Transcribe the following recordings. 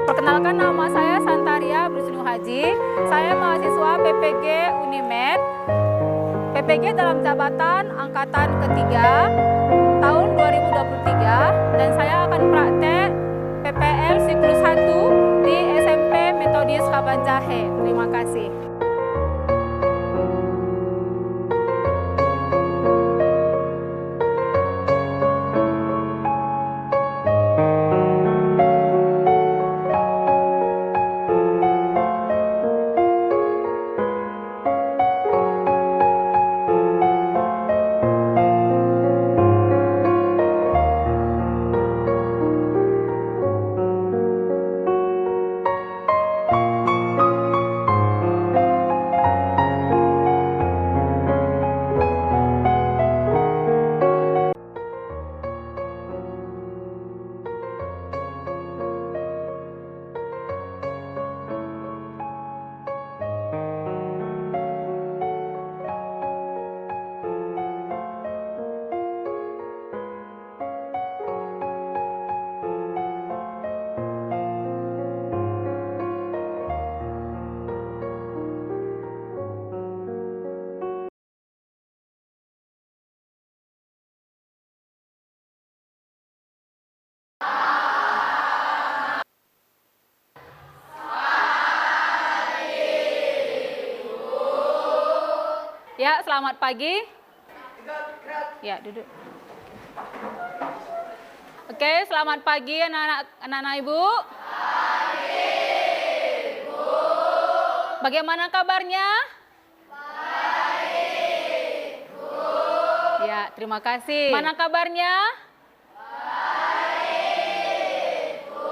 Perkenalkan, nama saya Santaria Brusnu Haji. Saya mahasiswa PPG Unimed. PPG dalam jabatan angkatan ketiga tahun 2023 dan saya akan praktek PPL siklus 1 di SMP Metodis Kabanjahe. Terima kasih. Ya, selamat pagi. Ya, duduk. Oke, selamat pagi anak-anak Ibu. Pagi, Ibu. Bagaimana kabarnya? Baik, Bu. Ya, terima kasih. Mana kabarnya? Baik, Bu.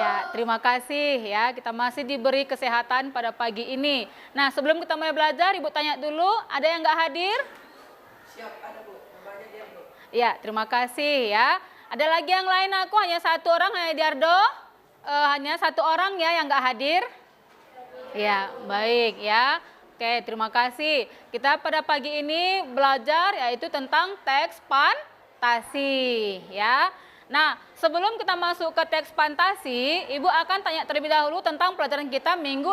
Ya, terima kasih ya. Kita masih diberi kesehatan pada pagi ini. Nah, sebelum kita mulai belajar, Ibu tanya dulu, ada yang nggak hadir? Siap, ada Bu. Banyak dia, Bu. Ya, terima kasih ya. Ada lagi yang lain aku, hanya satu orang, hanya Diardo. Hanya satu orang ya yang nggak hadir. Ya, baik ya. Oke, terima kasih. Kita pada pagi ini belajar yaitu tentang teks fantasi ya. Nah, sebelum kita masuk ke teks fantasi, Ibu akan tanya terlebih dahulu tentang pelajaran kita minggu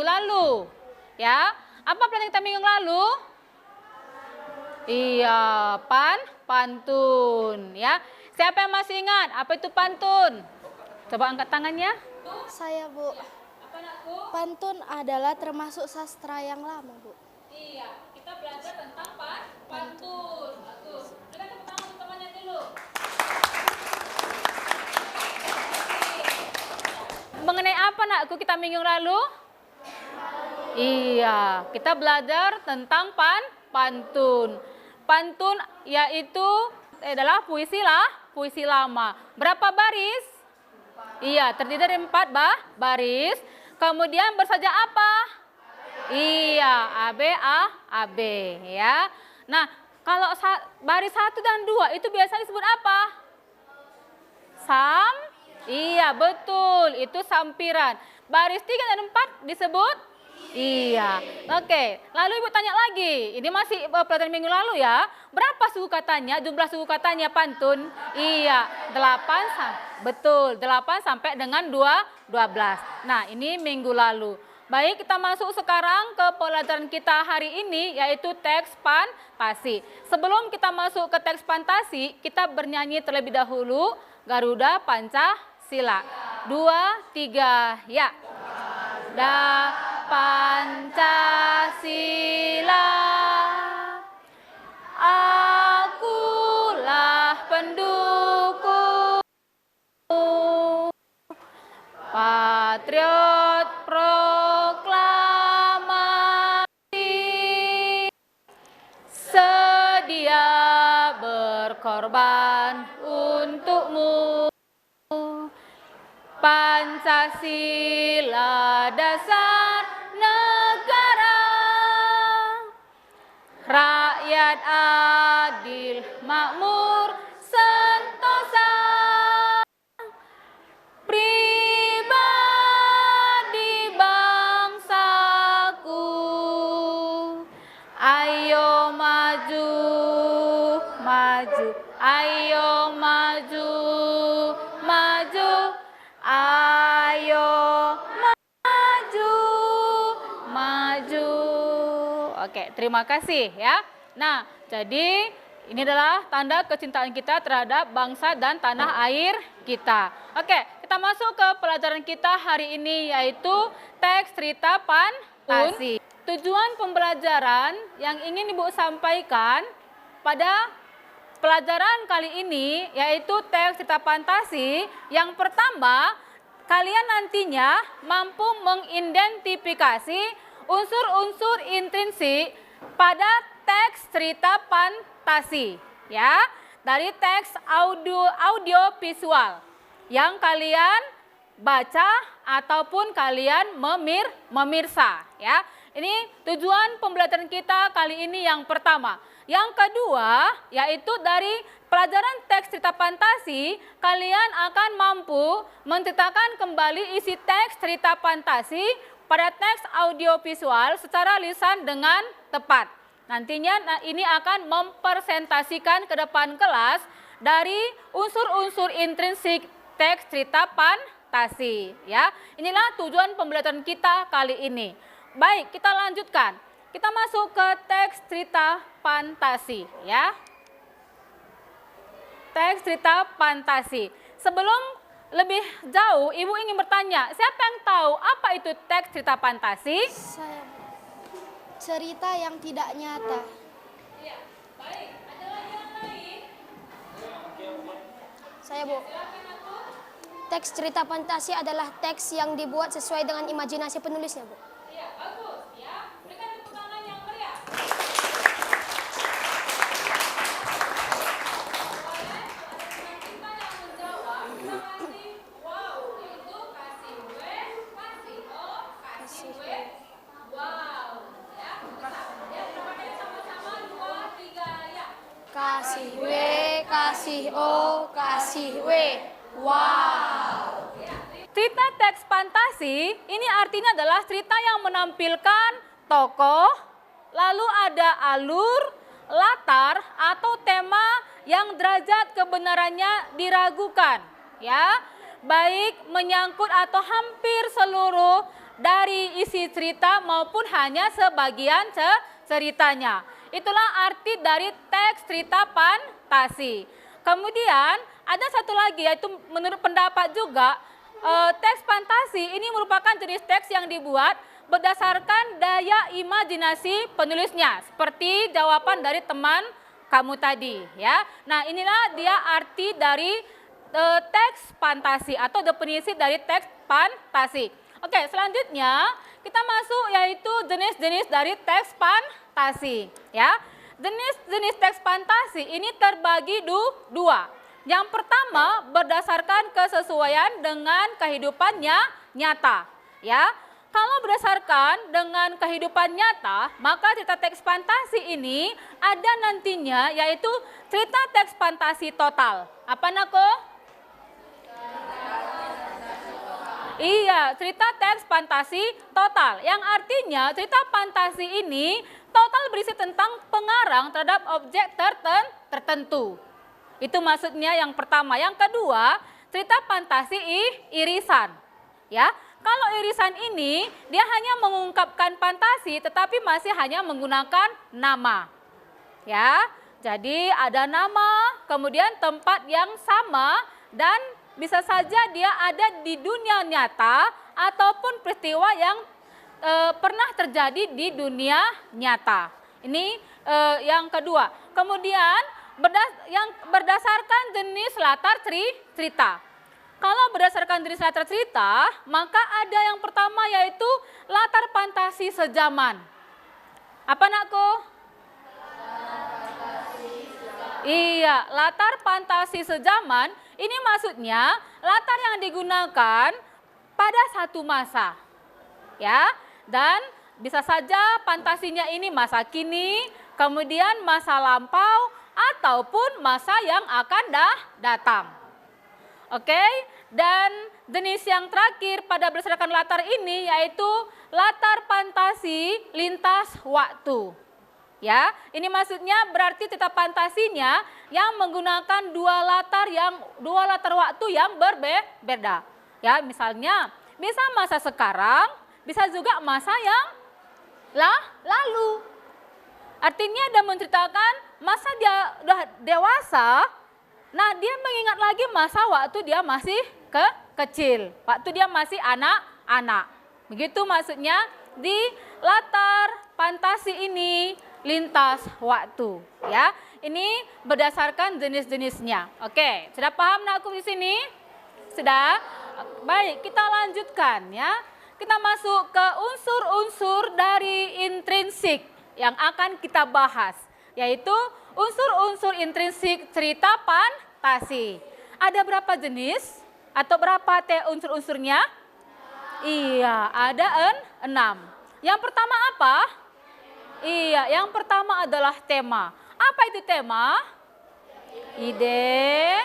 lalu. Ya, apa pelajaran kita minggu lalu? Iya, pantun. Ya, siapa yang masih ingat apa itu pantun? Coba angkat tangannya. Saya, Bu. Apa anakku? Pantun adalah termasuk sastra yang lama, Bu. Iya, kita belajar tentang pantun. Bagus. Kita tepuk tangan untuk temannya dulu. Mengenai apa nakku kita minggu lalu? Iya, kita belajar tentang pantun. Pantun yaitu adalah puisi lama. Berapa baris? Iya, terdiri dari 4 baris. Kemudian bersaja apa? Iya, AB ya. Nah, kalau baris 1 dan 2 itu biasanya disebut apa? Iya, betul. Itu sampiran. Baris 3 dan 4 disebut? Iya. Oke, lalu Ibu tanya lagi. Ini masih pelajaran minggu lalu ya. Berapa suku katanya? Jumlah suku katanya pantun? Iya, 8. Betul, 8 sampai dengan 12. Nah, ini minggu lalu. Baik, kita masuk sekarang ke pelajaran kita hari ini, yaitu teks fantasi. Sebelum kita masuk ke teks fantasi, kita bernyanyi terlebih dahulu Garuda Pancasila. 2, 3, ya. Garuda Pancasila, akulah pendukung, patriot proklamasi, sedia berkorban untukmu. Pancasila dasar negara, rakyat adil makmur sentosa, pribadi bangsaku, ayo maju, ayo maju. Ayo maju, maju. Oke, terima kasih ya. Nah, jadi ini adalah tanda kecintaan kita terhadap bangsa dan tanah air kita. Oke, kita masuk ke pelajaran kita hari ini yaitu teks cerita fantasi. Tujuan pembelajaran yang ingin Ibu sampaikan pada pelajaran kali ini yaitu teks cerita fantasi. Yang pertama, kalian nantinya mampu mengidentifikasi unsur-unsur intrinsik pada teks cerita fantasi, ya, dari teks audio visual yang kalian baca ataupun kalian memirsa, ya. Ini tujuan pembelajaran kita kali ini yang pertama. Yang kedua, yaitu dari pelajaran teks cerita fantasi, kalian akan mampu menceritakan kembali isi teks cerita fantasi pada teks audiovisual secara lisan dengan tepat. Nantinya ini akan mempresentasikan ke depan kelas dari unsur-unsur intrinsik teks cerita fantasi, ya. Inilah tujuan pembelajaran kita kali ini. Baik, kita lanjutkan. Kita masuk ke teks cerita fantasi, ya. Teks cerita fantasi. Sebelum lebih jauh, Ibu ingin bertanya, siapa yang tahu apa itu teks cerita fantasi? Saya, cerita yang tidak nyata. Iya, baik. Ada lagi yang lain? Saya, Bu. Teks cerita fantasi adalah teks yang dibuat sesuai dengan imajinasi penulisnya, Bu. Iya, bagus, ya. Berikan tepuk tangan yang meriah. Kasih W, kasih O, kasih W. Wow. Cerita teks fantasi ini artinya adalah cerita yang menampilkan tokoh, lalu ada alur, latar atau tema yang derajat kebenarannya diragukan, ya. Baik menyangkut atau hampir seluruh dari isi cerita maupun hanya sebagian ceritanya. Itulah arti dari teks cerita fantasi. Kemudian ada satu lagi yaitu menurut pendapat juga teks fantasi ini merupakan jenis teks yang dibuat berdasarkan daya imajinasi penulisnya. Seperti jawaban dari teman kamu tadi, ya. Nah, inilah dia arti dari teks fantasi atau definisi dari teks fantasi. Oke, selanjutnya kita masuk yaitu jenis-jenis dari teks fantasi, ya. Jenis-jenis teks fantasi ini terbagi dua. Yang pertama berdasarkan kesesuaian dengan kehidupannya nyata, ya. Kalau berdasarkan dengan kehidupan nyata, maka cerita teks fantasi ini ada nantinya yaitu cerita teks fantasi total. Apa nako? Iya, cerita teks fantasi total. Yang artinya cerita fantasi ini total berisi tentang pengarang terhadap objek tertentu. Itu maksudnya yang pertama. Yang kedua, cerita fantasi irisan. Ya, kalau irisan ini dia hanya mengungkapkan fantasi tetapi masih hanya menggunakan nama. Ya, jadi ada nama, kemudian tempat yang sama dan bisa saja dia ada di dunia nyata ataupun peristiwa yang pernah terjadi di dunia nyata. Ini yang kedua. Kemudian yang berdasarkan jenis latar cerita. Kalau berdasarkan jenis latar cerita, maka ada yang pertama yaitu latar fantasi sejaman. Apa nakku? Iya, latar fantasi sejaman ini maksudnya latar yang digunakan pada satu masa. Ya, dan bisa saja fantasinya ini masa kini, kemudian masa lampau ataupun masa yang akan datang. Oke, dan jenis yang terakhir pada berdasarkan latar ini yaitu latar fantasi lintas waktu. Ya, ini maksudnya berarti cerita fantasinya yang menggunakan dua latar waktu yang berbeda. Ya, misalnya bisa masa sekarang, bisa juga masa yang lalu. Artinya dia menceritakan masa dia udah dewasa, nah dia mengingat lagi masa waktu dia masih kecil, waktu dia masih anak-anak. Begitu maksudnya di latar fantasi ini lintas waktu, ya. Ini berdasarkan jenis-jenisnya. Oke, sudah paham nak aku di sini? Sudah? Baik, kita lanjutkan ya. Kita masuk ke unsur-unsur dari intrinsik yang akan kita bahas, yaitu unsur-unsur intrinsik cerita fantasi. Ada berapa jenis atau berapa unsur-unsurnya? Iya, ada 6. Yang pertama apa? Iya, yang pertama adalah tema. Apa itu tema? Ide.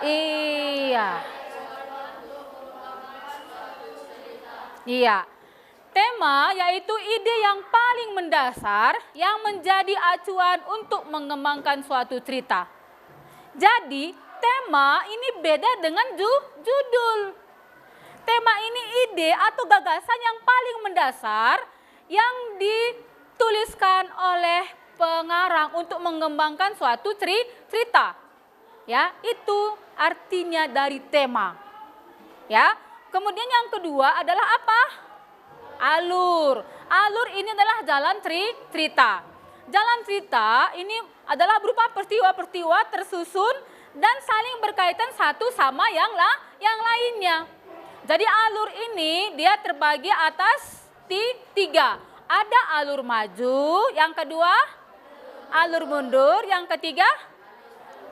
Iya. Iya. Tema yaitu ide yang paling mendasar yang menjadi acuan untuk mengembangkan suatu cerita. Jadi, tema ini beda dengan judul. Tema ini ide atau gagasan yang paling mendasar yang dituliskan oleh pengarang untuk mengembangkan suatu cerita. Ya, itu artinya dari tema. Ya. Kemudian yang kedua adalah apa? Alur. Alur ini adalah jalan cerita. Jalan cerita ini adalah berupa peristiwa-peristiwa tersusun dan saling berkaitan satu sama yang lainnya. Jadi alur ini dia terbagi atas 3. Ada alur maju, yang kedua alur mundur, yang ketiga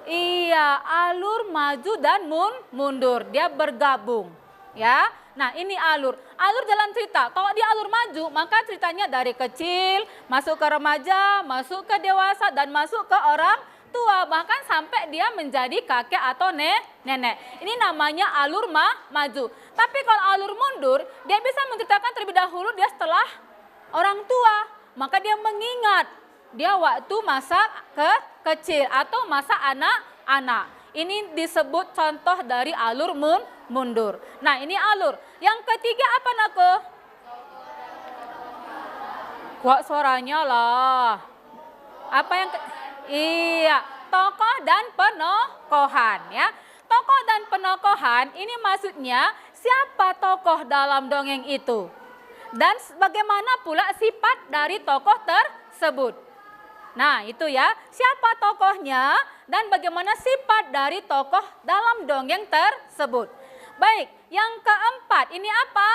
iya, alur maju dan mundur. Dia bergabung. Ya, nah ini alur jalan cerita. Kalau di alur maju, maka ceritanya dari kecil, masuk ke remaja, masuk ke dewasa, dan masuk ke orang tua, bahkan sampai dia menjadi kakek atau nenek. Ini namanya alur maju. Tapi kalau alur mundur, dia bisa menceritakan terlebih dahulu dia setelah orang tua, maka dia mengingat dia waktu masa kecil atau masa anak-anak. Ini disebut contoh dari alur mundur. Nah, ini alur. Yang ketiga apa Nako? Kuat suaranya lah. Apa yang iya, tokoh dan penokohan ya. Tokoh dan penokohan ini maksudnya siapa tokoh dalam dongeng itu? Dan bagaimana pula sifat dari tokoh tersebut? Nah, itu ya, siapa tokohnya dan bagaimana sifat dari tokoh dalam dongeng tersebut. Baik, yang keempat ini apa?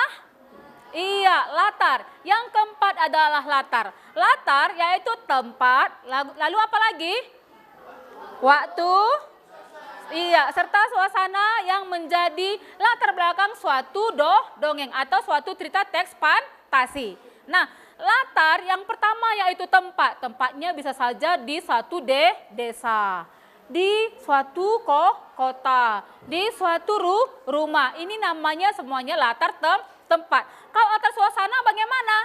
Iya, latar. Yang keempat adalah latar. Latar yaitu tempat, lalu apa lagi? Waktu. Iya, serta suasana yang menjadi latar belakang suatu dongeng atau suatu cerita teks fantasi. Nah, latar yang pertama yaitu tempat. Tempatnya bisa saja di suatu desa, di suatu kota, di suatu rumah. Ini namanya semuanya latar tempat. Kalau latar suasana bagaimana?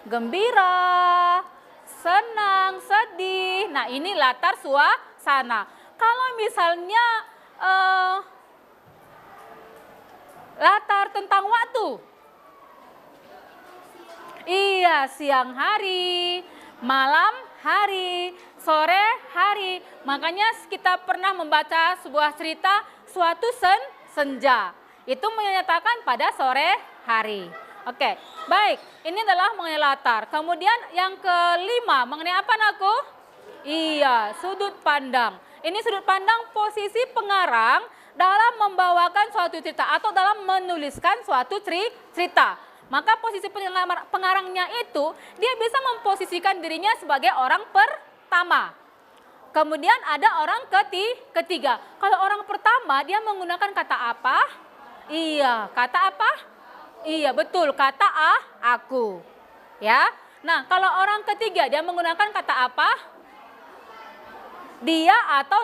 Gembira, senang, sedih. Nah, ini latar suasana. Kalau misalnya latar tentang waktu. Iya, siang hari, malam hari, sore hari. Makanya kita pernah membaca sebuah cerita suatu senja. Itu menyatakan pada sore hari. Oke, baik. Ini adalah mengenai latar. Kemudian yang kelima, mengenai apa Naku? Iya, sudut pandang. Ini sudut pandang posisi pengarang dalam membawakan suatu cerita atau dalam menuliskan suatu cerita. Maka posisi pengarangnya itu, dia bisa memposisikan dirinya sebagai orang pertama. Kemudian ada orang ketiga. Kalau orang pertama, dia menggunakan kata apa? Iya, kata apa? Iya, betul, kata aku. Ya. Nah, kalau orang ketiga, dia menggunakan kata apa? Dia atau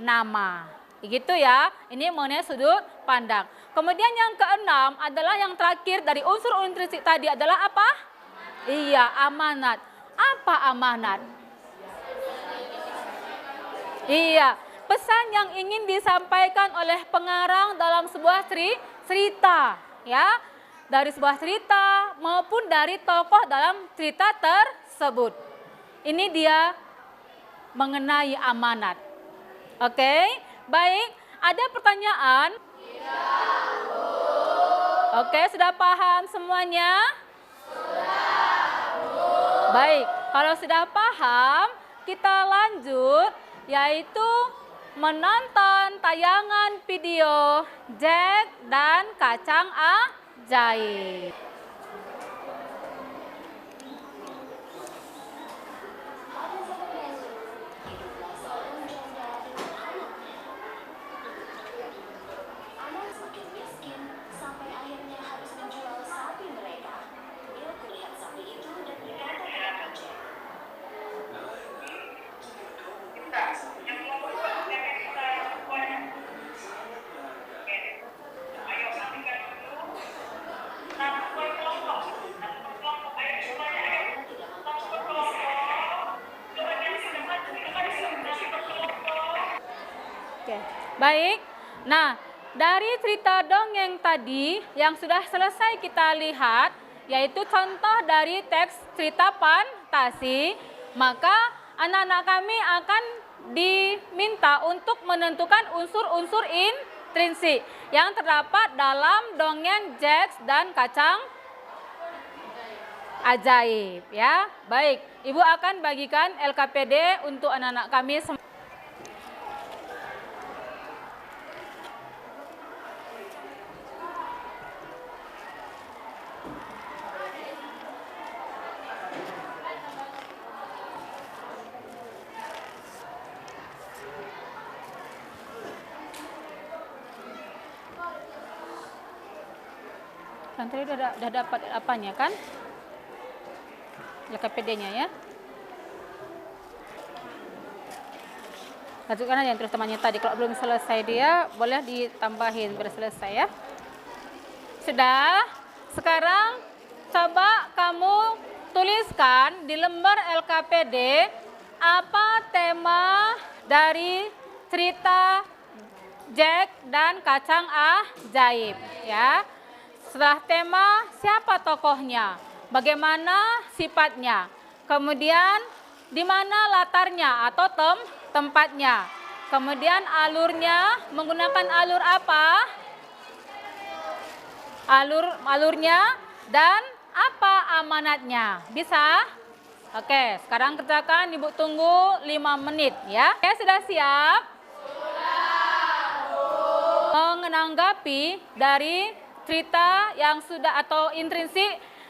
nama. Begitu ya, ini mengenai sudut pandang. Kemudian yang keenam adalah yang terakhir dari unsur intrinsik tadi adalah apa? Iya, amanat. Apa amanat? Iya, pesan yang ingin disampaikan oleh pengarang dalam sebuah cerita, ya, dari sebuah cerita maupun dari tokoh dalam cerita tersebut. Ini dia mengenai amanat. Oke, baik. Ada pertanyaan? Oke, sudah paham semuanya? Baik, kalau sudah paham, kita lanjut, yaitu menonton tayangan video Jack dan Kacang Ajaib. Oke, baik. Nah, dari cerita dongeng tadi yang sudah selesai kita lihat, yaitu contoh dari teks cerita fantasi, maka anak-anak kami akan diminta untuk menentukan unsur-unsur intrinsik yang terdapat dalam dongeng Jack dan Kacang Ajaib, ya. Baik, Ibu akan bagikan LKPD untuk anak-anak kami semua. Kan tadi udah dapat apanya kan? LKPD-nya ya. Lanjutkan aja yang terus temannya tadi. Kalau belum selesai dia, boleh ditambahin biar selesai ya. Sudah? Sekarang coba kamu tuliskan di lembar LKPD apa tema dari cerita Jack dan Kacang Ajaib ya. Setelah tema, siapa tokohnya, bagaimana sifatnya, kemudian di mana latarnya atau tempatnya, kemudian alurnya, menggunakan alur apa, alurnya, dan apa amanatnya. Bisa? Oke, sekarang kerjakan, Ibu tunggu 5 menit ya. Oke, sudah siap? Sudah. Menanggapi dari cerita yang sudah atau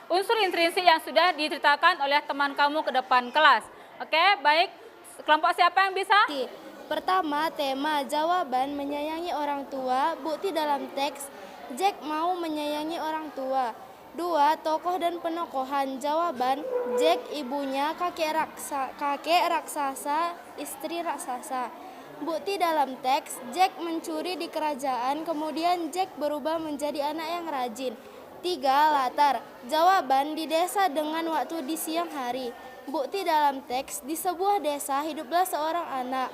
unsur intrinsik yang sudah diceritakan oleh teman kamu ke depan kelas. Oke, baik. Kelompok siapa yang bisa? Pertama, tema jawaban menyayangi orang tua. Bukti dalam teks, Jack mau menyayangi orang tua. 2. Tokoh dan penokohan. Jawaban, Jack ibunya kakek raksasa, istri raksasa. Bukti dalam teks, Jack mencuri di kerajaan, kemudian Jack berubah menjadi anak yang rajin. 3. Latar. Jawaban, di desa dengan waktu di siang hari. Bukti dalam teks, di sebuah desa hiduplah seorang anak.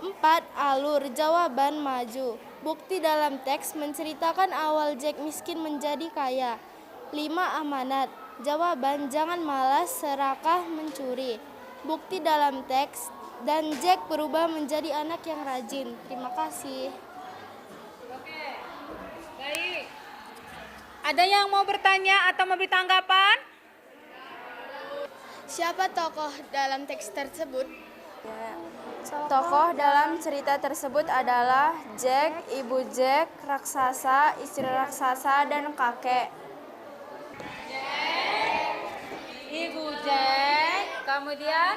4. Alur. Jawaban, maju. Bukti dalam teks menceritakan awal Jack miskin menjadi kaya. 5. Amanat. Jawaban, jangan malas, serakah, mencuri. Bukti dalam teks, dan Jack berubah menjadi anak yang rajin. Terima kasih. Oke, baik. Ada yang mau bertanya atau memberi tanggapan? Siapa tokoh dalam teks tersebut? Tokoh dalam cerita tersebut adalah Jack, ibu Jack, raksasa, istri raksasa, dan kakek. Ibu Jack, kemudian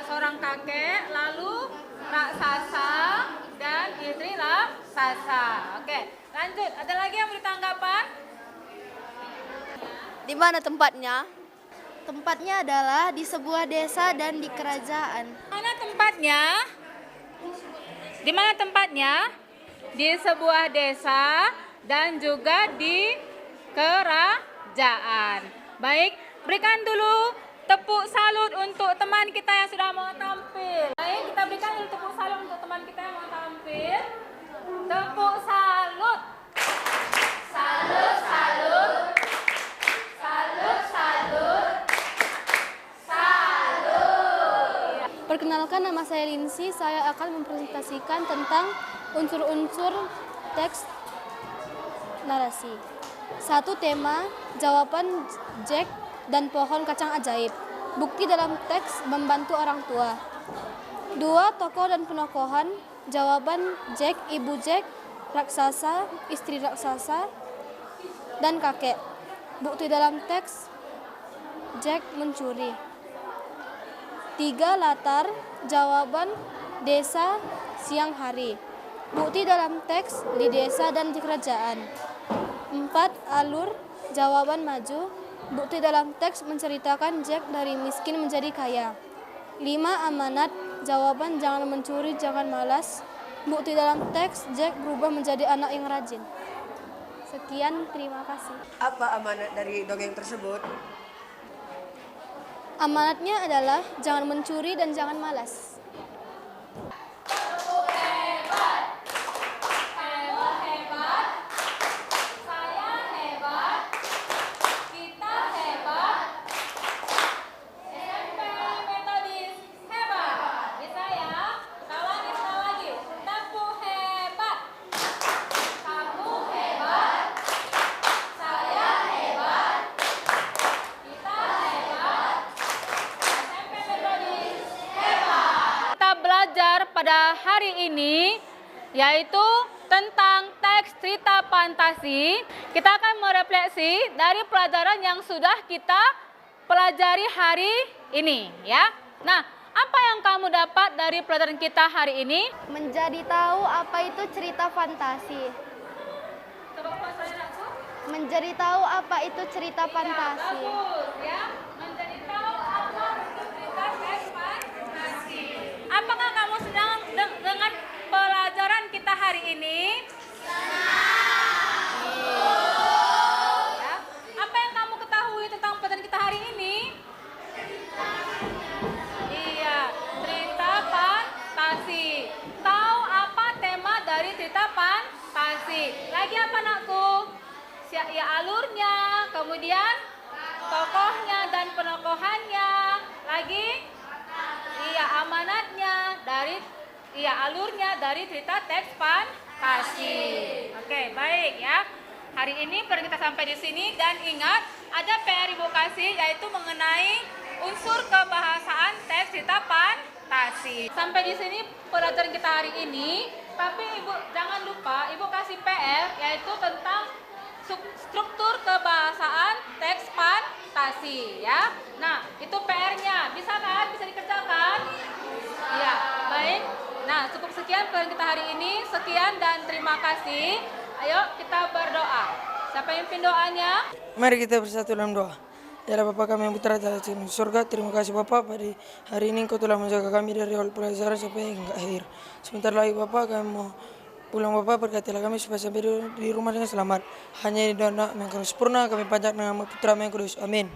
seorang kakek, lalu raksasa dan istri raksasa. Oke, lanjut. Ada lagi yang beri tanggapan? Di mana tempatnya? Tempatnya adalah di sebuah desa dan di kerajaan. Mana tempatnya? Di mana tempatnya? Di sebuah desa dan juga di kerajaan. Baik, berikan dulu tepuk salut untuk teman kita yang sudah mau tampil. Baik, kita berikan dulu tepuk salut untuk teman Tepuk salut. Salut, salut. Salut, salut. Salut. Perkenalkan, nama saya Lindsay. Saya akan mempresentasikan tentang unsur-unsur teks narasi. 1. Tema, jawaban Jack dan pohon kacang ajaib. Bukti dalam teks membantu orang tua. 2. Tokoh dan penokohan, jawaban Jack, ibu Jack, raksasa, istri raksasa, dan kakek. Bukti dalam teks Jack mencuri. 3. Latar, jawaban desa, siang hari. Bukti dalam teks di desa dan di kerajaan. 4. Alur, jawaban maju. Bukti dalam teks menceritakan Jack dari miskin menjadi kaya. 5. Amanat, jawaban jangan mencuri, jangan malas. Bukti dalam teks Jack berubah menjadi anak yang rajin. Sekian, terima kasih. Apa amanat dari dongeng tersebut? Amanatnya adalah jangan mencuri dan jangan malas. Pada hari ini yaitu tentang teks cerita fantasi. Kita akan merefleksi dari pelajaran yang sudah kita pelajari hari ini ya. Nah, apa yang kamu dapat dari pelajaran kita hari ini? Menjadi tahu apa itu cerita fantasi. Menjadi tahu apa itu cerita fantasi. Bagus ya. Menjadi tahu apa itu cerita teks fantasi. Apakah kamu senang dengan pelajaran kita hari ini? Senang. Ya. Apa yang kamu ketahui tentang pelajaran kita hari ini? Iya, cerita fantasi. Tahu apa tema dari cerita fantasi? Lagi apa anakku? Ya alurnya, kemudian tokohnya dan penokohannya. Lagi? Iya, amanatnya dari alurnya dari cerita teks fantasi. Oke, baik ya. Hari ini baru kita sampai di sini dan ingat ada PR Ibu kasih yaitu mengenai unsur kebahasaan teks cerita fantasi. Sampai di sini pelajaran kita hari ini, tapi Ibu jangan lupa Ibu kasih PR yaitu tentang struktur kebahasaan teks fantasi ya. Nah, itu PR-nya. Bisa kan? Bisa dikerjakan? Iya, baik. Nah, cukup sekian pelajaran kita hari ini. Sekian dan terima kasih. Ayo kita berdoa. Siapa yang pimpin doanya? Mari kita bersatu dalam doa. Ya Allah Bapa kami yang berada di surga, terima kasih Bapak pada hari ini Engkau telah menjaga kami dari awal pelajaran sampai hingga akhir. Sebentar lagi Bapak kami mau pulang Bapak, berkatilah kami supaya sampai di rumah dengan selamat. Hanya di doa yang sempurna kami panjat nama Putra yang kudus. Amin.